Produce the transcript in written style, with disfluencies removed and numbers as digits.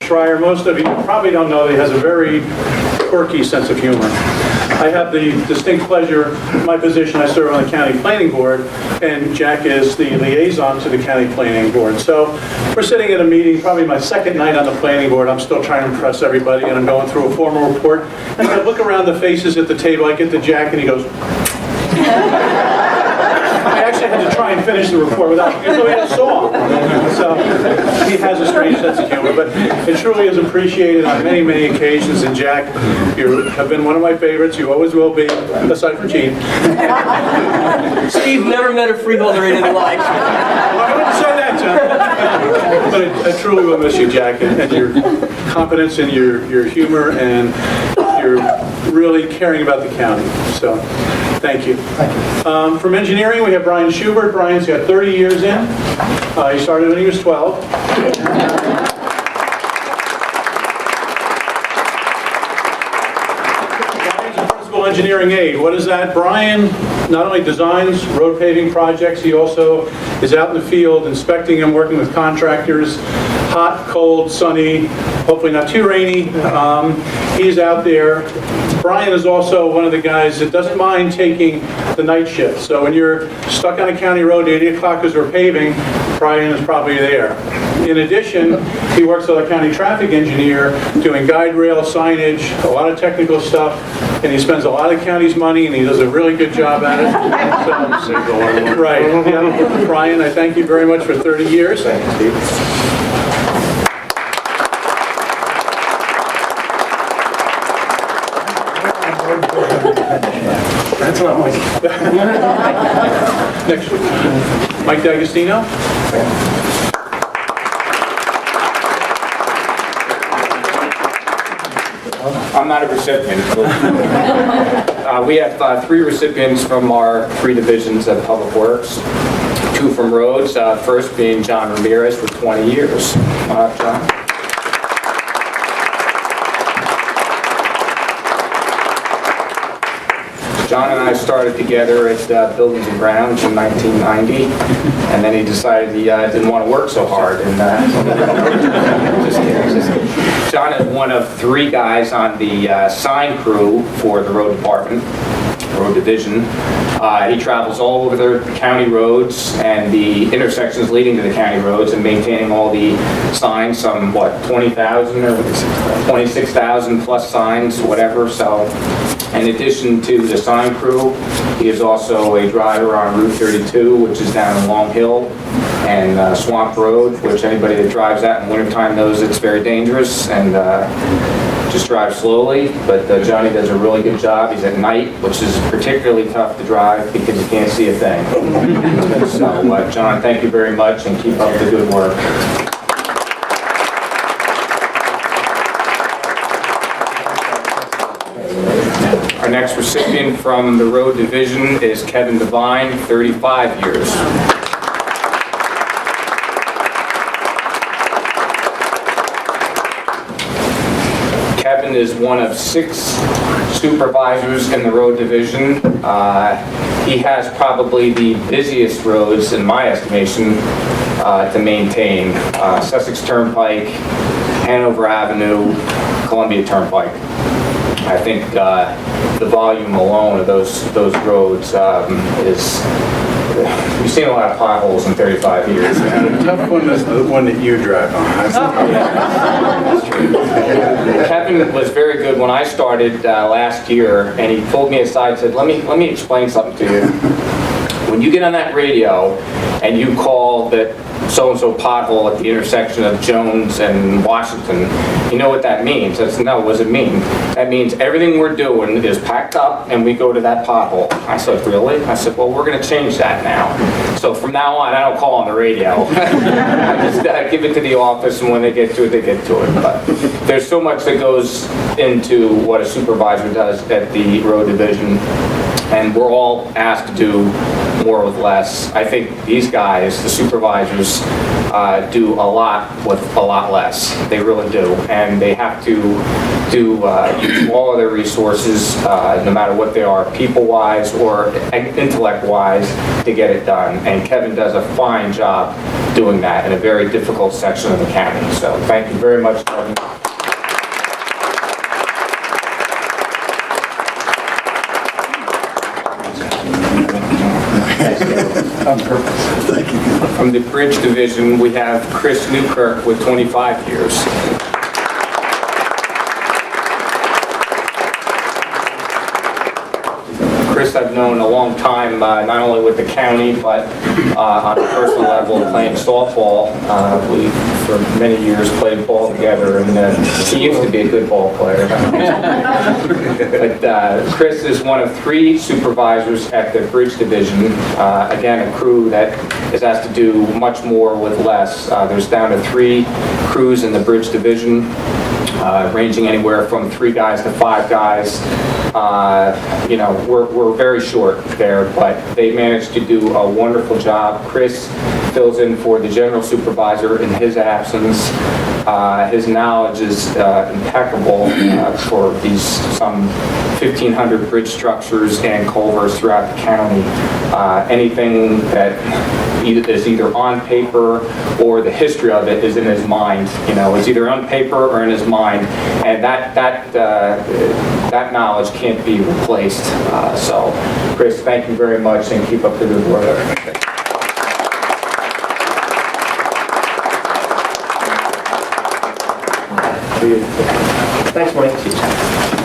Schreier, most of you probably don't know that he has a very quirky sense of humor. I have the distinct pleasure, my position, I serve on the county planning board, and Jack is the liaison to the county planning board. So we're sitting at a meeting, probably my second night on the planning board. I'm still trying to impress everybody, and I'm going through a formal report. And I look around the faces at the table, I get to Jack, and he goes, I actually had to try and finish the report without, because we had a song. So he has a strange sense of humor, but it truly is appreciated on many, many occasions. And Jack, you have been one of my favorites. You always will be, aside from Gene. Steve never met a freeholder in his life. Well, I wouldn't say that, John. But I truly will miss you, Jack, and your confidence and your humor, and your really caring about the county. So, thank you. From engineering, we have Brian Schubert. Brian's got 30 years in. He started when he was 12. Brian's a principal engineering aide. What is that? Brian not only designs road paving projects, he also is out in the field inspecting and working with contractors. Hot, cold, sunny, hopefully not too rainy. He's out there. Brian is also one of the guys that doesn't mind taking the night shift. So when you're stuck on a county road at 8 o'clock as we're paving, Brian is probably there. In addition, he works as a county traffic engineer doing guide rail signage, a lot of technical stuff, and he spends a lot of county's money, and he does a really good job at it. So, right. Yeah. Brian, I thank you very much for 30 years. Thank you, Steve. That's not Mike. Next week. Mike D'Agostino. I'm not a recipient. We have 3 recipients from our 3 divisions of Public Works. 2 from roads, first being John Ramirez for 20 years. Come on up, John. John and I started together at Buildings and Grounds in 1990, and then he decided he didn't want to work so hard. And just kidding. John is one of 3 guys on the sign crew for the road department, road division. He travels all over the county roads and the intersections leading to the county roads and maintaining all the signs, some, what, 20,000 or 26,000 plus signs, whatever. So, in addition to the sign crew, he is also a driver on Route 32, which is down in Long Hill, and Swamp Road, which anybody that drives that in wintertime knows it's very dangerous, and just drive slowly. But Johnny does a really good job. He's at night, which is particularly tough to drive because you can't see a thing. So, John, thank you very much, and keep up the good work. Our next recipient from the road division is Kevin Devine, 35 years. Kevin is one of 6 supervisors in the road division. He has probably the busiest roads, in my estimation, to maintain. Sussex Turnpike, Hanover Avenue, Columbia Turnpike. I think the volume alone of those roads is, you've seen a lot of potholes in 35 years. The tough one is the one that you drive on. Kevin was very good when I started last year, and he pulled me aside and said, let me explain something to you. When you get on that radio and you call that so-and-so pothole at the intersection of Jones and Washington, you know what that means? I said, no, what does it mean? That means everything we're doing is packed up and we go to that pothole. I said, really? I said, well, we're going to change that now. So from now on, I don't call on the radio. I just give it to the office, and when they get to it, they get to it. But there's so much that goes into what a supervisor does at the road division, and we're all asked to do more with less. I think these guys, the supervisors, do a lot with a lot less. They really do. And they have to use all of their resources, no matter what they are, people-wise or intellect-wise, to get it done. And Kevin does a fine job doing that in a very difficult section of the county. So thank you very much, Kevin. From the Bridge Division, we have Chris Newkirk with 25 years. Chris I've known a long time, not only with the county, but on a personal level, playing softball. We, for many years, played ball together, and he used to be a good ball player. But Chris is one of 3 supervisors at the Bridge Division. Again, a crew that is asked to do much more with less. There's down to 3 crews in the Bridge Division, ranging anywhere from 3 guys to 5 guys. You know, we're very short there, but they managed to do a wonderful job. Chris fills in for the general supervisor in his absence. His knowledge is impeccable for these some 1,500 bridge structures and culverts throughout the county. Anything that is either on paper or the history of it is in his mind. You know, it's either on paper or in his mind, and that knowledge can't be replaced. So, Chris, thank you very much, and keep up the good work. Thanks, Mike.